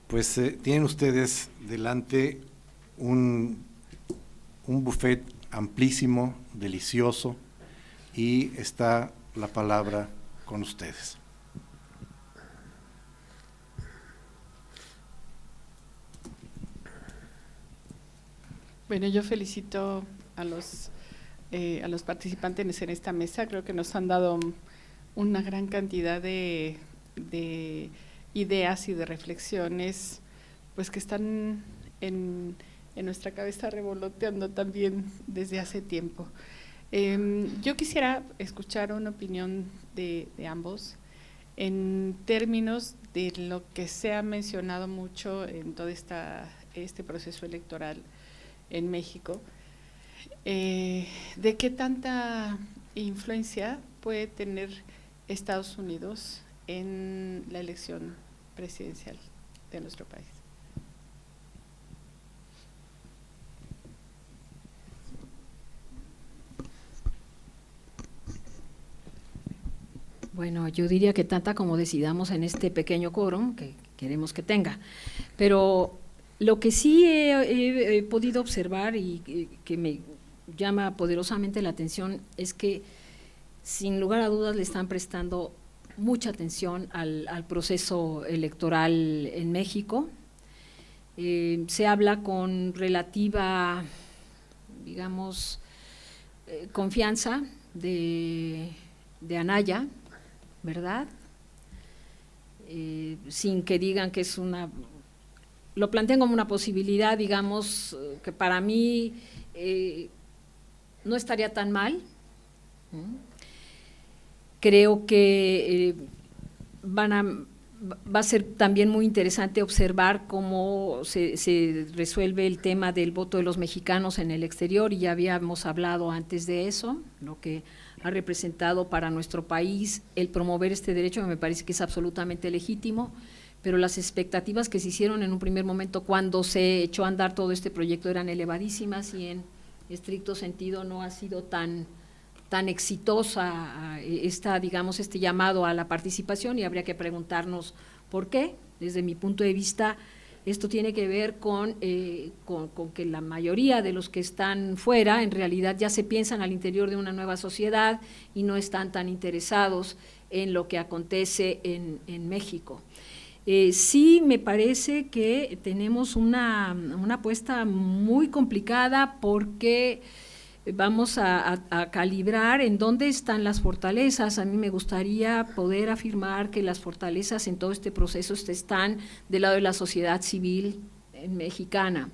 Pues tienen ustedes delante un buffet amplísimo, delicioso, y está la palabra con ustedes. Bueno, yo felicito a los participantes en esta mesa. Creo que nos han dado una gran cantidad de ideas y de reflexiones, pues que están en nuestra cabeza revoloteando también desde hace tiempo. Yo quisiera escuchar una opinión de ambos en términos de lo que se ha mencionado mucho en todo este proceso electoral en México, de qué tanta influencia puede tener Estados Unidos en la elección presidencial de nuestro país. Bueno, yo diría que tanta como decidamos en este pequeño quórum que queremos que tenga, pero lo que sí he podido observar y que me llama poderosamente la atención es que sin lugar a dudas le están prestando mucha atención al proceso electoral en México. Se habla con relativa, digamos, confianza de Anaya, ¿verdad? Sin que digan que es lo plantean como una posibilidad, digamos, que para mí no estaría tan mal. Creo que va a ser también muy interesante observar cómo se resuelve el tema del voto de los mexicanos en el exterior, y ya habíamos hablado antes de eso, lo que ha representado para nuestro país el promover este derecho, me parece que es absolutamente legítimo, pero las expectativas que se hicieron en un primer momento cuando se echó a andar todo este proyecto eran elevadísimas y en estricto sentido no ha sido tan exitosa digamos, este llamado a la participación, y habría que preguntarnos por qué. Desde mi punto de vista, esto tiene que ver con que la mayoría de los que están fuera en realidad ya se piensan al interior de una nueva sociedad y no están tan interesados en lo que acontece en México. Sí me parece que tenemos una apuesta muy complicada porque vamos a calibrar en dónde están las fortalezas. A mí me gustaría poder afirmar que las fortalezas en todo este proceso están del lado de la sociedad civil mexicana.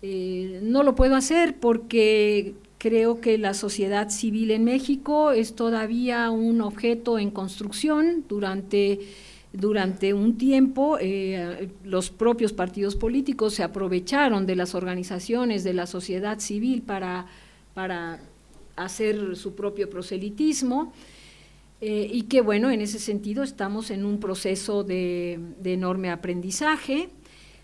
No lo puedo hacer porque creo que la sociedad civil en México es todavía un objeto en construcción. Durante un tiempo los propios partidos políticos se aprovecharon de las organizaciones de la sociedad civil para hacer su propio proselitismo, y que bueno, en ese sentido estamos en un proceso de enorme aprendizaje.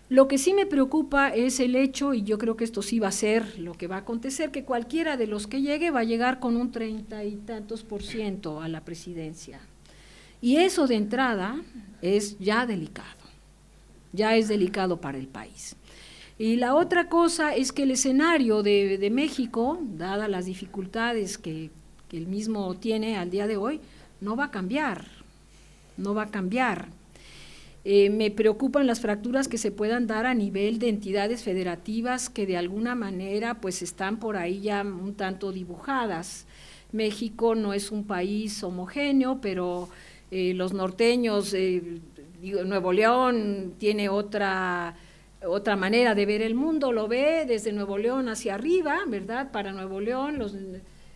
Lo que sí me preocupa es el hecho, y yo creo que esto sí va a ser lo que va a acontecer, que cualquiera de los que llegue va a llegar con un 30 y tantos % a la presidencia. Y eso de entrada es ya delicado, ya es delicado para el país. Y la otra cosa es que el escenario de México, dadas las dificultades que él mismo tiene al día de hoy, no va a cambiar, no va a cambiar. Me preocupan las fracturas que se puedan dar a nivel de entidades federativas que de alguna manera pues están por ahí ya un tanto dibujadas. México no es un país homogéneo, pero los norteños, Nuevo León tiene otra manera de ver el mundo, lo ve desde Nuevo León hacia arriba, ¿verdad? Para Nuevo León,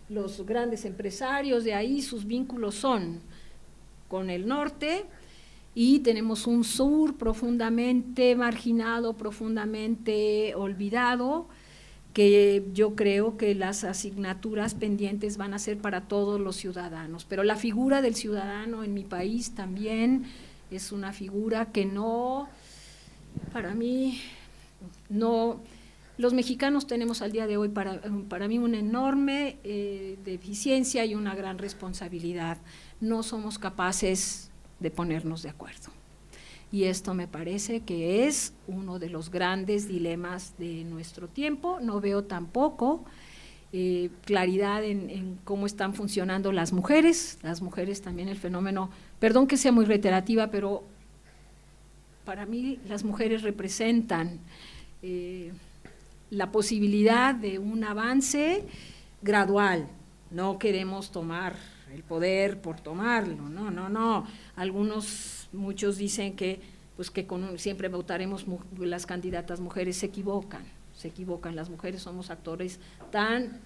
los grandes empresarios de ahí, sus vínculos son con el norte, y tenemos un sur profundamente marginado, profundamente olvidado, que yo creo que las asignaturas pendientes van a ser para todos los ciudadanos, pero la figura del ciudadano en mi país también es una figura que no, para mí, no, los mexicanos tenemos al día de hoy para mí una enorme deficiencia y una gran responsabilidad. No somos capaces de ponernos de acuerdo. y esto me parece que es uno de los grandes dilemas de nuestro tiempo. No veo tampoco claridad en cómo están funcionando las mujeres también el fenómeno, perdón que sea muy reiterativa, pero para mí las mujeres representan la posibilidad de un avance gradual. No queremos tomar el poder por tomarlo, no. Muchos dicen que pues que siempre votaremos las candidatas mujeres. Se equivocan, las mujeres somos actores tan,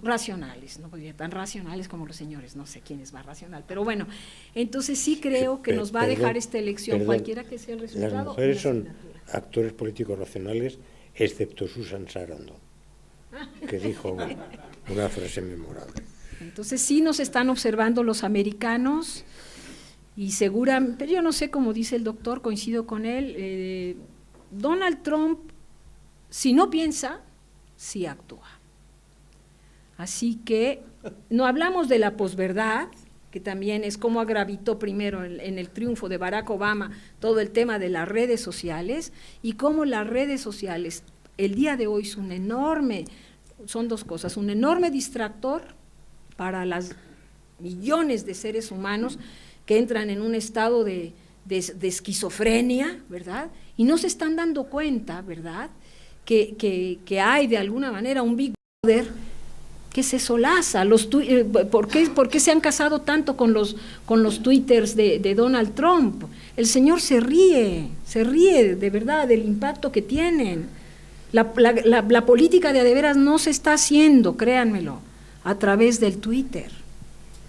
racionales, no podría tan racionales como los señores, no sé quién es más racional, pero bueno, entonces sí creo que nos va a dejar esta elección, cualquiera que sea el resultado. Las mujeres son actores políticos racionales, excepto Susan Sarandon, que dijo una frase memorable. Entonces sí nos están observando los americanos y seguramente, pero yo no sé, como dice el doctor, coincido con él, Donald Trump, si no piensa, sí actúa. Así que no hablamos de la posverdad, que también es como gravitó primero en el triunfo de Barack Obama todo el tema de las redes sociales, y cómo las redes sociales el día de hoy son dos cosas, un enorme distractor para las millones de seres humanos que entran en un estado de esquizofrenia, ¿verdad? Y no se están dando cuenta, ¿verdad?, que hay de alguna manera un Big Brother que se solaza. ¿Por qué se han casado tanto con los twitters de Donald Trump? El señor se ríe de verdad del impacto que tienen. La política de veras no se está haciendo, créanmelo, a través del Twitter,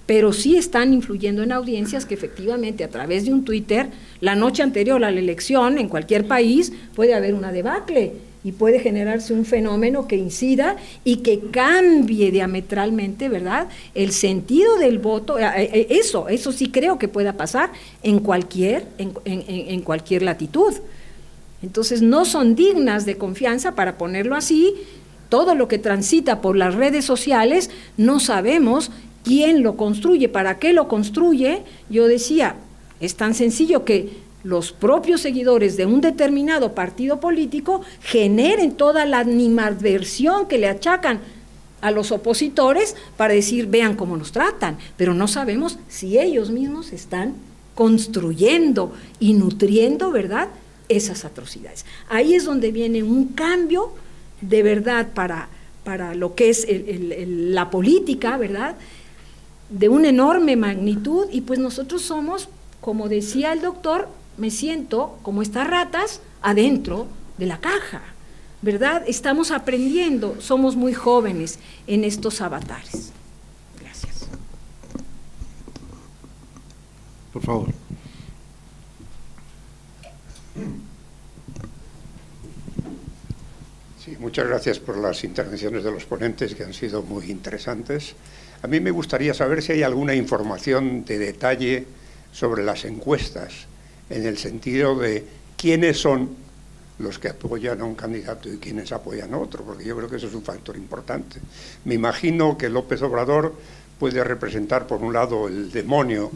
pero sí están influyendo en audiencias que efectivamente a través de un Twitter, la noche anterior a la elección, en cualquier país, puede haber una debacle y puede generarse un fenómeno que incida y que cambie diametralmente, ¿verdad?, el sentido del voto. Eso sí creo que pueda pasar en cualquier latitud. Entonces no son dignas de confianza, para ponerlo así. Todo lo que transita por las redes sociales no sabemos quién lo construye, para qué lo construye. Yo decía, es tan sencillo que los propios seguidores de un determinado partido político generen toda la animadversión que le achacan a los opositores para decir, vean cómo nos tratan, pero no sabemos si ellos mismos están construyendo y nutriendo, ¿verdad?, esas atrocidades. Ahí es donde viene un cambio de verdad para lo que es la política, ¿verdad?, de una enorme magnitud. Y pues nosotros somos, como decía el doctor, me siento como estas ratas adentro de la caja, ¿verdad? Estamos aprendiendo, somos muy jóvenes en estos avatares. Gracias. Por favor. Sí, muchas gracias por las intervenciones de los ponentes, que han sido muy interesantes. A mí me gustaría saber si hay alguna información de detalle sobre las encuestas, en el sentido de quiénes son los que apoyan a un candidato y quiénes apoyan a otro, porque yo creo que eso es un factor importante. Me imagino que López Obrador puede representar, por un lado, el demonio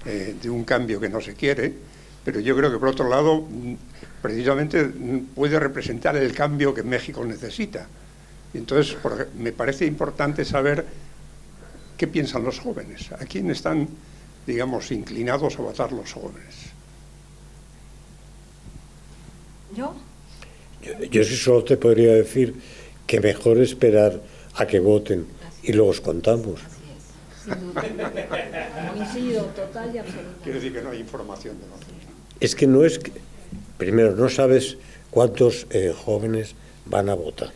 de un cambio que no se quiere, pero yo creo que, por otro lado, precisamente puede representar el cambio que México necesita. Entonces, me parece importante saber qué piensan los jóvenes, a quién están, digamos, inclinados a votar los jóvenes. Yo sí solo te podría decir que mejor esperar a que voten y luego os contamos. Así es, sin duda. Coincido total y absolutamente. Quiere decir que no hay información de nosotros. Es que no es que, primero, no sabes cuántos jóvenes van a votar.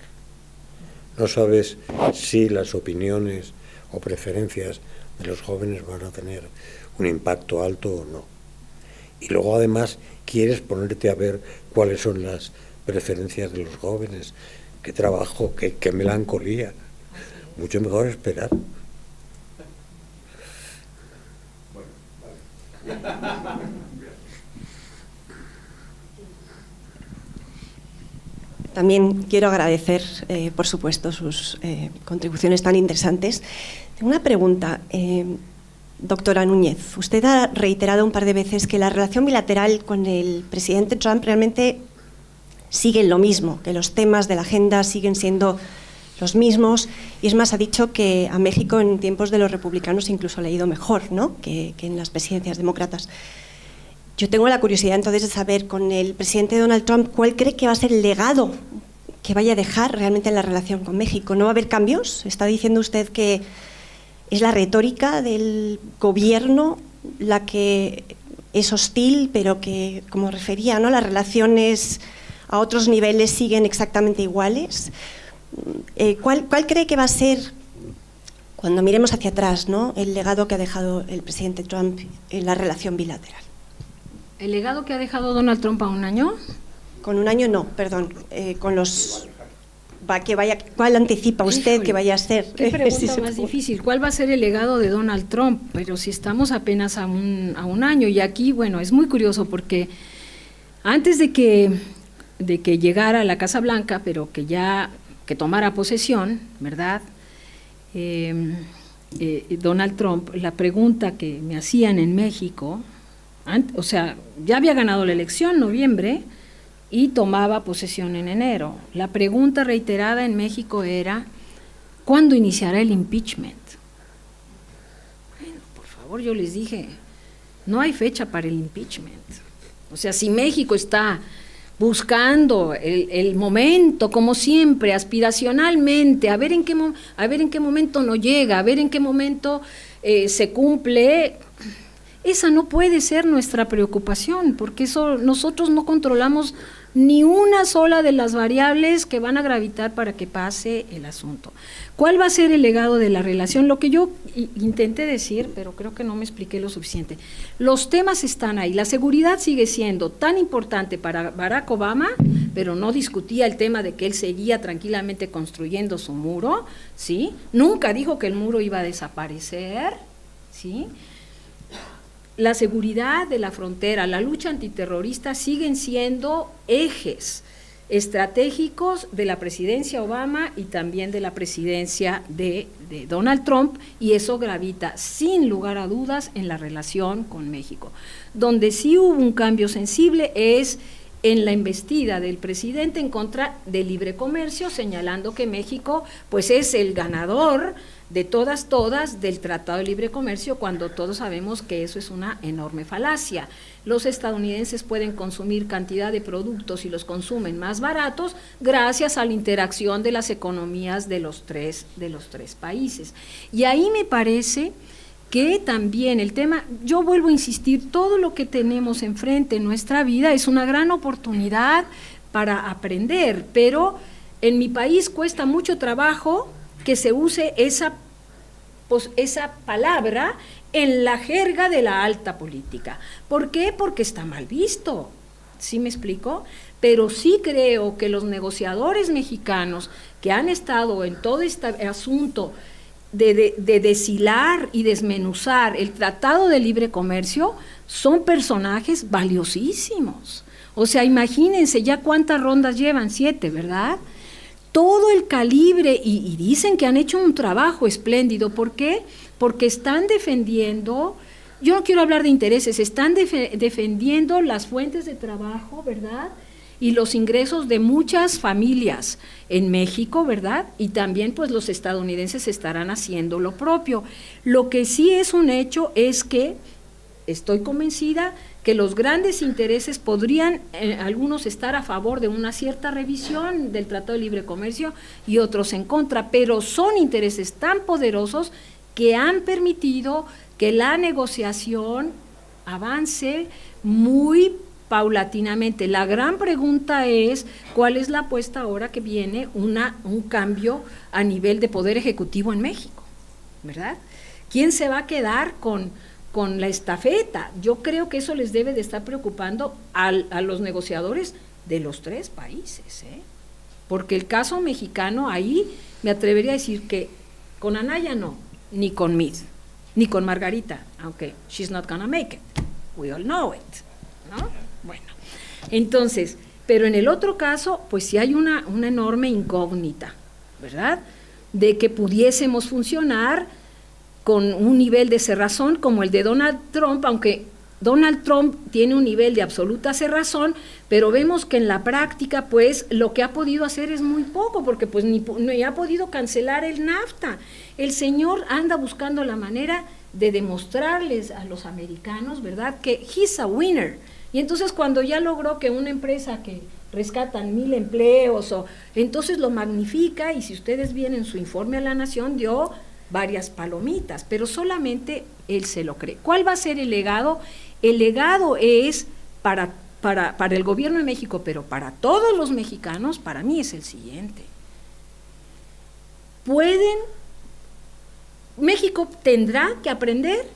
No sabes si las opiniones o preferencias de los jóvenes van a tener un impacto alto o no. Y luego, además, quieres ponerte a ver cuáles son las preferencias de los jóvenes. Qué trabajo, qué melancolía. Mucho mejor esperar. También quiero agradecer, por supuesto, sus contribuciones tan interesantes. Tengo una pregunta. Doctora Núñez, usted ha reiterado un par de veces que la relación bilateral con el presidente Trump realmente sigue en lo mismo, que los temas de la agenda siguen siendo los mismos, y es más, ha dicho que a México en tiempos de los republicanos incluso le ha ido mejor, ¿no?, que en las presidencias demócratas. Yo tengo la curiosidad entonces de saber, con el presidente Donald Trump, ¿cuál cree que va a ser el legado que vaya a dejar realmente en la relación con México? ¿No va a haber cambios? Está diciendo usted que es la retórica del gobierno la que es hostil, pero que, como refería, ¿no?, las relaciones a otros niveles siguen exactamente iguales. ¿Cuál cree que va a ser, cuando miremos hacia atrás, ¿no?, el legado que ha dejado el presidente Trump en la relación bilateral? ¿El legado que ha dejado Donald Trump a un año? Con un año no, perdón, con los... ¿Cuál anticipa usted, híjole, que vaya a ser? Qué pregunta más difícil. ¿Cuál va a ser el legado de Donald Trump? Pero si estamos apenas a un año, y aquí, bueno, es muy curioso porque antes de que llegara a la Casa Blanca, pero que tomara posesión, ¿verdad?, Donald Trump, la pregunta que me hacían en México, o sea, ya había ganado la elección en noviembre y tomaba posesión en enero. La pregunta reiterada en México era, ¿cuándo iniciará el impeachment? Bueno, por favor, yo les dije, no hay fecha para el impeachment. O sea, si México está buscando el momento, como siempre, aspiracionalmente, a ver en qué momento no llega, a ver en qué momento se cumple, esa no puede ser nuestra preocupación, porque eso nosotros no controlamos ni una sola de las variables que van a gravitar para que pase el asunto. ¿Cuál va a ser el legado de la relación? Lo que yo intenté decir, pero creo que no me expliqué lo suficiente. Los temas están ahí. La seguridad sigue siendo tan importante para Barack Obama, pero no discutía el tema de que él seguía tranquilamente construyendo su muro, ¿sí? Nunca dijo que el muro iba a desaparecer, ¿sí? La seguridad de la frontera, la lucha antiterrorista siguen siendo ejes estratégicos de la presidencia Obama y también de la presidencia de Donald Trump, y eso gravita sin lugar a dudas en la relación con México. Donde sí hubo un cambio sensible es en la embestida del presidente en contra del libre comercio, señalando que México pues es el ganador de todas del Tratado de Libre Comercio, cuando todos sabemos que eso es una enorme falacia. Los estadounidenses pueden consumir cantidad de productos y los consumen más baratos gracias a la interacción de las economías de los tres países. Y ahí me parece que también el tema, yo vuelvo a insistir, todo lo que tenemos enfrente en nuestra vida es una gran oportunidad para aprender, pero en mi país cuesta mucho trabajo que se use esa palabra en la jerga de la alta política. ¿Por qué? Porque está mal visto, ¿sí me explico? Pero sí creo que los negociadores mexicanos que han estado en todo este asunto de deshilar y desmenuzar el Tratado de Libre Comercio son personajes valiosísimos. O sea, imagínense ya cuántas rondas llevan, 7, ¿verdad? Todo el calibre, y dicen que han hecho un trabajo espléndido. ¿Por qué? Porque están defendiendo, yo no quiero hablar de intereses, están defendiendo las fuentes de trabajo, ¿verdad?, y los ingresos de muchas familias en México, ¿verdad? Y también pues los estadounidenses estarán haciendo lo propio. Lo que sí es un hecho es que estoy convencida que los grandes intereses podrían algunos estar a favor de una cierta revisión del Tratado de Libre Comercio y otros en contra, pero son intereses tan poderosos que han permitido que la negociación avance muy paulatinamente. La gran pregunta es, ¿cuál es la apuesta ahora que viene un cambio a nivel de poder ejecutivo en México? ¿Verdad? ¿Quién se va a quedar con la estafeta? Yo creo que eso les debe de estar preocupando a los negociadores de los 3 países, porque el caso mexicano, ahí me atrevería a decir que con Anaya no, ni con Mid, ni con Margarita, aunque she's not gonna make it, we all know it, ¿no? Bueno, entonces, pero en el otro caso, pues sí hay una enorme incógnita, ¿verdad?, de que pudiésemos funcionar con un nivel de cerrazón como el de Donald Trump, aunque Donald Trump tiene un nivel de absoluta cerrazón, pero vemos que en la práctica, pues, lo que ha podido hacer es muy poco, porque pues ni ha podido cancelar el NAFTA. El señor anda buscando la manera de demostrarles a los americanos, ¿verdad?, que he's a winner. Y entonces cuando ya logró que una empresa que rescatan 1,000 empleos, entonces lo magnifica, y si ustedes vienen su informe a la Nación, dio varias palomitas, pero solamente él se lo cree. ¿Cuál va a ser el legado? El legado es para el gobierno de México, pero para todos los mexicanos, para mí es el siguiente. México tendrá que aprender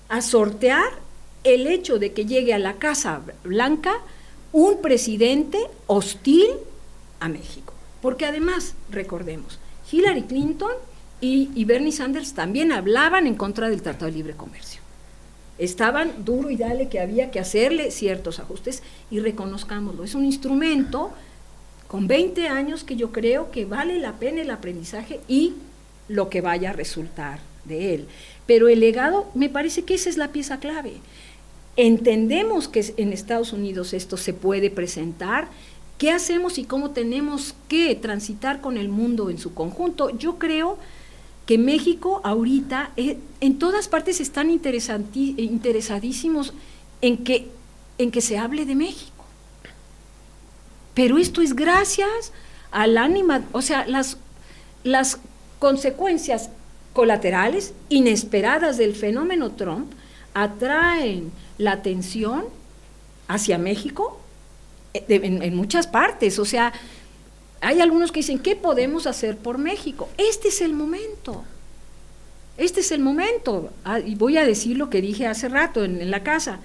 a sortear el hecho de que llegue a la Casa Blanca un presidente hostil a México. Porque además, recordemos, Hillary Clinton y Bernie Sanders también hablaban en contra del Tratado de Libre Comercio. Estaban duro y dale que había que hacerle ciertos ajustes, y reconozcámoslo, es un instrumento con 20 años que yo creo que vale la pena el aprendizaje y lo que vaya a resultar de él. Pero el legado, me parece que esa es la pieza clave. Entendemos que en Estados Unidos esto se puede presentar. ¿Qué hacemos y cómo tenemos que transitar con el mundo en su conjunto? Yo creo que México ahorita, en todas partes están interesadísimos en que se hable de México. Pero esto es gracias al ánima, o sea, las consecuencias colaterales inesperadas del fenómeno Trump atraen la atención hacia México en muchas partes. O sea, hay algunos que dicen, ¿qué podemos hacer por México? Este es el momento. Y voy a decir lo que dije hace rato en la casa.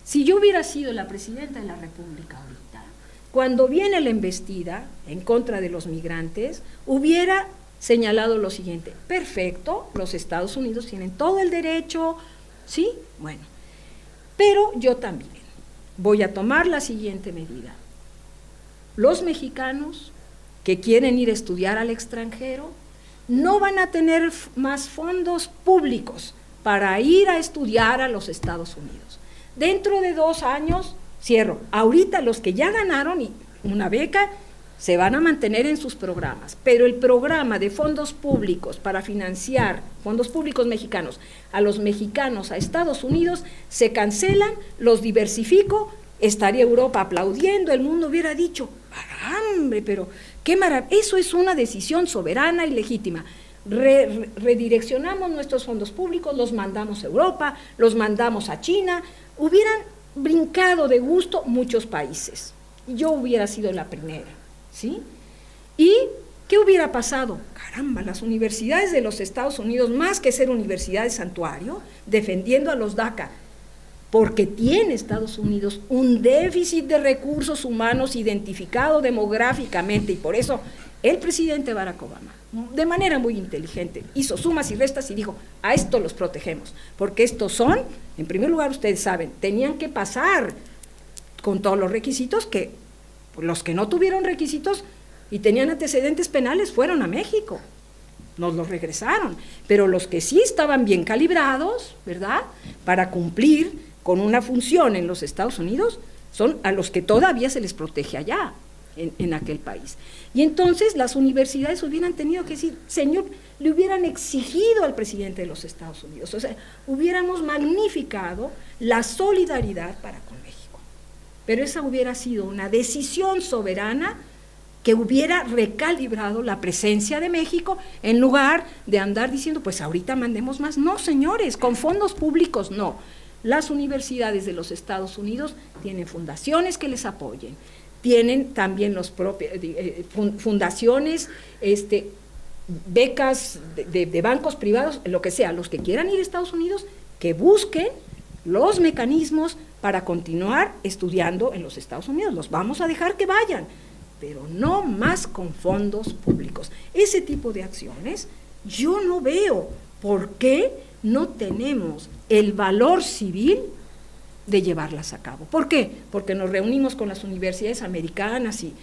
Si yo hubiera sido la presidenta de la República ahorita, cuando viene la embestida en contra de los migrantes, hubiera señalado lo siguiente: perfecto, los Estados Unidos tienen todo el derecho, ¿sí? Bueno, pero yo también voy a tomar la siguiente medida. Los mexicanos que quieren ir a estudiar al extranjero no van a tener más fondos públicos para ir a estudiar a los Estados Unidos. Dentro de 2 años, cierro. Ahorita los que ya ganaron una beca se van a mantener en sus programas, pero el programa de fondos públicos para financiar, fondos públicos mexicanos, a los mexicanos a Estados Unidos, se cancelan, los diversifico, estaría Europa aplaudiendo, el mundo hubiera dicho, ¡hombre, pero qué maravilla! Eso es una decisión soberana y legítima. Redireccionamos nuestros fondos públicos, los mandamos a Europa, los mandamos a China, hubieran brincado de gusto muchos países. Yo hubiera sido la primera, ¿sí? ¿Y qué hubiera pasado? Caramba, las universidades de los Estados Unidos, más que ser universidades santuario, defendiendo a los DACA, porque tiene Estados Unidos un déficit de recursos humanos identificado demográficamente, y por eso el presidente Barack Obama, de manera muy inteligente, hizo sumas y restas y dijo, a esto los protegemos, porque estos son, en primer lugar, ustedes saben, tenían que pasar con todos los requisitos, que los que no tuvieron requisitos y tenían antecedentes penales fueron a México, nos los regresaron, pero los que sí estaban bien calibrados, ¿verdad?, para cumplir con una función en los Estados Unidos, son a los que todavía se les protege allá, en aquel país. Y entonces las universidades hubieran tenido que decir, señor, le hubieran exigido al presidente de los Estados Unidos, o sea, hubiéramos magnificado la solidaridad para con México. Pero esa hubiera sido una decisión soberana que hubiera recalibrado la presencia de México, en lugar de andar diciendo, pues ahorita mandemos más. No, señores, con fondos públicos no. Las universidades de los Estados Unidos tienen fundaciones que les apoyen, tienen también los propios fundaciones, becas de bancos privados, lo que sea. Los que quieran ir a Estados Unidos, que busquen los mecanismos para continuar estudiando en los Estados Unidos. Los vamos a dejar que vayan, pero no más con fondos públicos. Ese tipo de acciones, yo no veo por qué no tenemos el valor civil de llevarlas a cabo. ¿Por qué? Porque nos reunimos con las universidades americanas y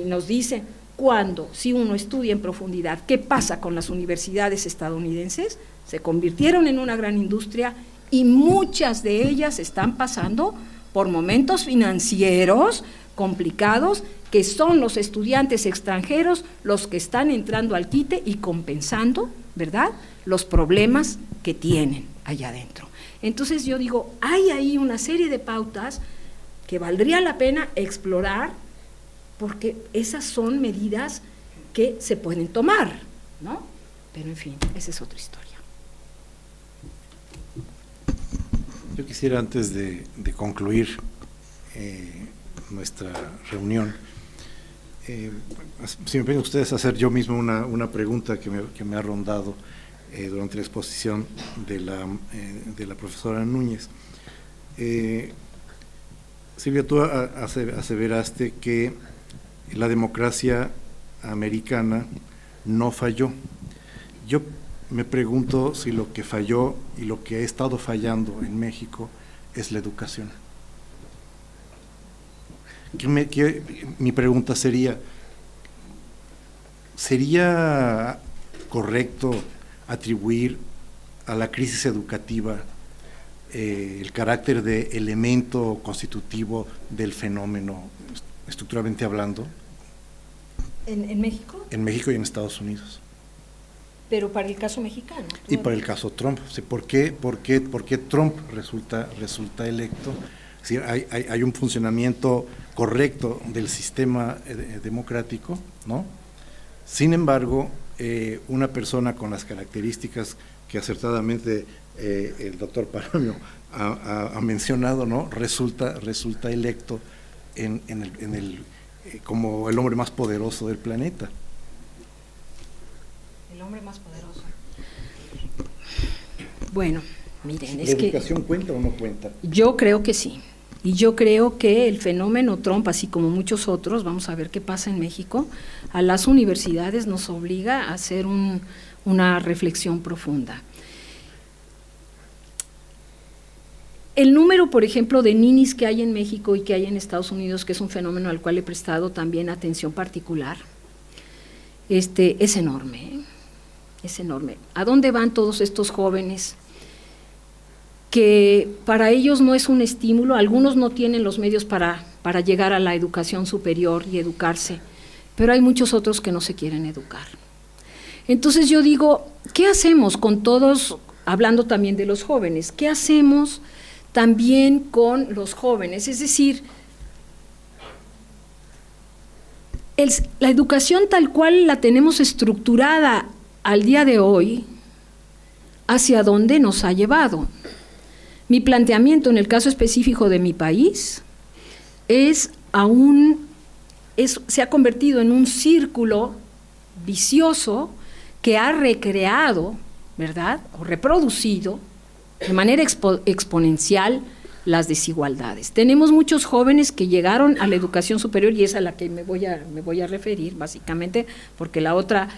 nos dicen, cuando, si uno estudia en profundidad qué pasa con las universidades estadounidenses, se convirtieron en una gran industria y muchas de ellas están pasando por momentos financieros complicados, que son los estudiantes extranjeros los que están entrando al quite y compensando, ¿verdad?, los problemas que tienen allá adentro. Entonces yo digo, hay ahí una serie de pautas que valdría la pena explorar, porque esas son medidas que se pueden tomar, ¿no? Pero en fin, esa es otra historia. Yo quisiera, antes de concluir nuestra reunión, si me piden ustedes hacer yo mismo una pregunta que me ha rondado durante la exposición de la profesora Núñez. Silvia, tú aseveraste que la democracia americana no falló. Yo me pregunto si lo que falló y lo que ha estado fallando en México es la educación. Mi pregunta sería, ¿sería correcto atribuir a la crisis educativa el carácter de elemento constitutivo del fenómeno, estructuralmente hablando? ¿En México? En México y en Estados Unidos. Pero para el caso mexicano. Y para el caso Trump. ¿Por qué Trump resulta electo? Es decir, hay un funcionamiento correcto del sistema democrático, ¿no? Sin embargo, una persona con las características que acertadamente el doctor Paramio ha mencionado, ¿no?, resulta electo como el hombre más poderoso del planeta. El hombre más poderoso. Bueno, miren, ¿La es que educación cuenta o no cuenta? yo creo que sí. Y yo creo que el fenómeno Trump, así como muchos otros, vamos a ver qué pasa en México, a las universidades nos obliga a hacer una reflexión profunda. El número, por ejemplo, de ninis que hay en México y que hay en Estados Unidos, que es un fenómeno al cual he prestado también atención particular, es enorme, ¿eh? Es enorme. ¿A dónde van todos estos jóvenes que para ellos no es un estímulo? Algunos no tienen los medios para llegar a la educación superior y educarse, pero hay muchos otros que no se quieren educar. Entonces yo digo, ¿qué hacemos con todos, hablando también de los jóvenes, qué hacemos también con los jóvenes? Es decir, la educación tal cual la tenemos estructurada al día de hoy, ¿hacia dónde nos ha llevado? Mi planteamiento en el caso específico de mi país se ha convertido en un círculo vicioso que ha recreado, ¿verdad?, o reproducido de manera exponencial las desigualdades. Tenemos muchos jóvenes que llegaron a la educación superior, y es a la que me voy a referir básicamente, porque la otra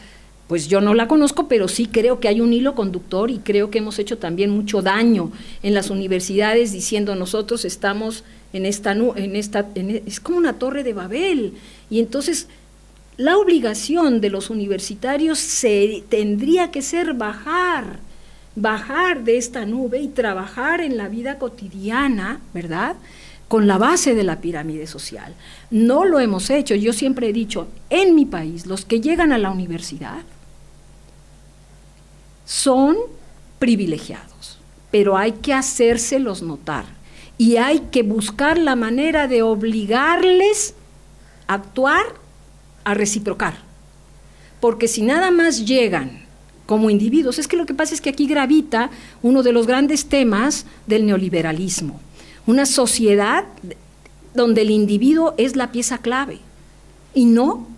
pues yo no la conozco, pero sí creo que hay un hilo conductor, y creo que hemos hecho también mucho daño en las universidades diciendo nosotros estamos es como una torre de Babel, y entonces la obligación de los universitarios tendría que ser bajar de esta nube y trabajar en la vida cotidiana, ¿verdad?, con la base de la pirámide social. No lo hemos hecho. Yo siempre he dicho, en mi país, los que llegan a la universidad son privilegiados, pero hay que hacérselos notar y hay que buscar la manera de obligarles a actuar, a reciprocar, porque si nada más llegan como individuos, es que lo que pasa es que aquí gravita uno de los grandes temas del neoliberalismo, una sociedad donde el individuo es la pieza clave y no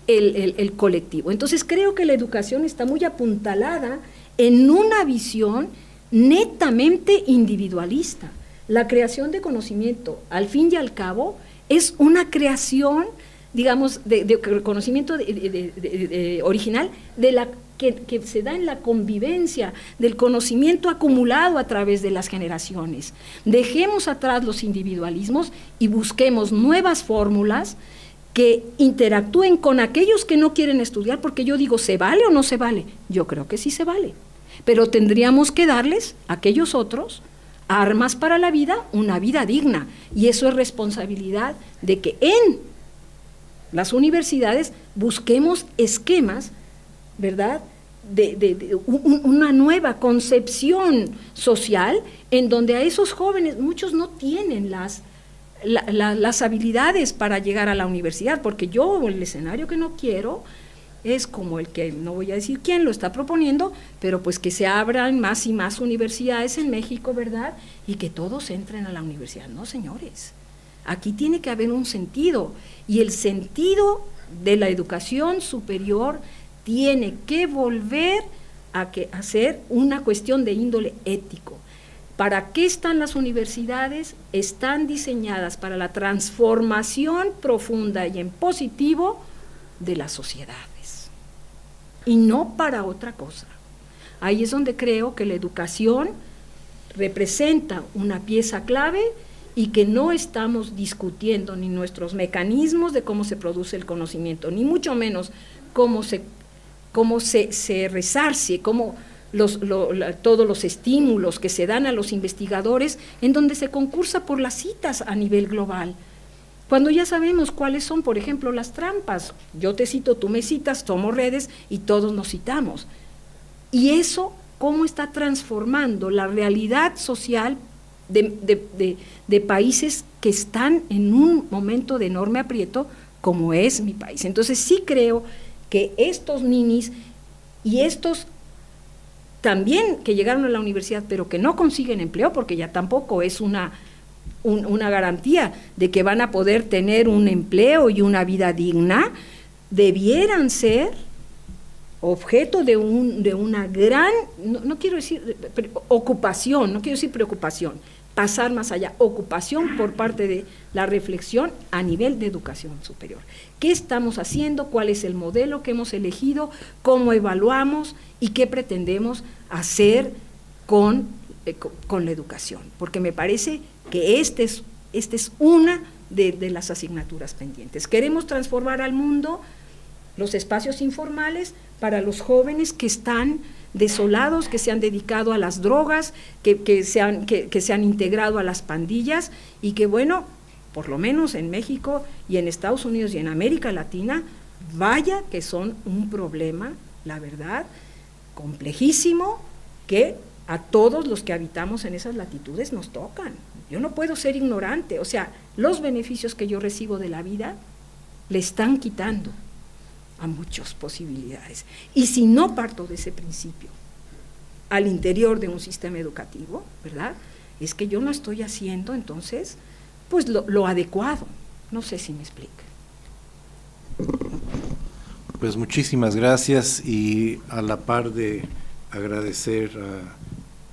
el colectivo. Entonces creo que la educación está muy apuntalada en una visión netamente individualista. La creación de conocimiento, al fin y al cabo, es una creación, digamos, de conocimiento original de la que se da en la convivencia, del conocimiento acumulado a través de las generaciones. Dejemos atrás los individualismos y busquemos nuevas fórmulas que interactúen con aquellos que no quieren estudiar, porque yo digo, ¿se vale o no se vale? Yo creo que sí se vale, pero tendríamos que darles a aquellos otros armas para la vida, una vida digna, y eso es responsabilidad de que en las universidades busquemos esquemas, ¿verdad?, de una nueva concepción social en donde a esos jóvenes, muchos no tienen las habilidades para llegar a la universidad, porque yo el escenario que no quiero es como el que, no voy a decir quién lo está proponiendo, pero pues que se abran más y más universidades en México, ¿verdad?, y que todos entren a la universidad. No, señores, aquí tiene que haber un sentido, y el sentido de la educación superior tiene que volver a ser una cuestión de índole ético. ¿Para qué están las universidades? Están diseñadas para la transformación profunda y en positivo de las sociedades, y no para otra cosa. Ahí es donde creo que la educación representa una pieza clave y que no estamos discutiendo ni nuestros mecanismos de cómo se produce el conocimiento, ni mucho menos cómo se resarce, cómo todos los estímulos que se dan a los investigadores, en donde se concursa por las citas a nivel global. Cuando ya sabemos cuáles son, por ejemplo, las trampas, yo te cito, tú me citas, somos redes y todos nos citamos. Y eso, ¿cómo está transformando la realidad social de países que están en un momento de enorme aprieto, como es mi país? Entonces sí creo que estos ninis y estos también que llegaron a la universidad pero que no consiguen empleo, porque ya tampoco es una garantía de que van a poder tener un empleo y una vida digna, debieran ser objeto de una gran, no quiero decir ocupación, no quiero decir preocupación, pasar más allá, ocupación por parte de la reflexión a nivel de educación superior. ¿Qué estamos haciendo? ¿Cuál es el modelo que hemos elegido? ¿Cómo evaluamos? ¿Y qué pretendemos hacer con la educación? Porque me parece que esta es una de las asignaturas pendientes. Queremos transformar al mundo, los espacios informales, para los jóvenes que están desolados, que se han dedicado a las drogas, que se han integrado a las pandillas, y que bueno, por lo menos en México y en Estados Unidos y en América Latina, vaya que son un problema, la verdad, complejísimo, que a todos los que habitamos en esas latitudes nos tocan. Yo no puedo ser ignorante, o sea, los beneficios que yo recibo de la vida le están quitando a muchas posibilidades. Y si no parto de ese principio al interior de un sistema educativo, ¿verdad?, es que yo no estoy haciendo entonces pues lo adecuado. No sé si me explica. Pues muchísimas gracias, y a la par de agradecer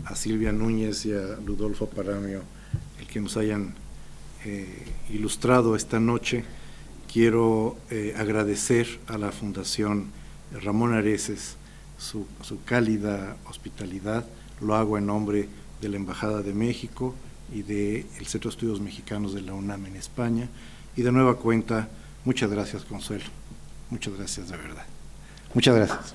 a Silvia Núñez y a Ludolfo Paramio el que nos hayan ilustrado esta noche, quiero agradecer a la Fundación Ramón Areces su cálida hospitalidad. Lo hago en nombre de la Embajada de México y del Centro de Estudios Mexicanos de la UNAM en España, y de nueva cuenta, muchas gracias, Consuelo, muchas gracias de verdad. Muchas gracias.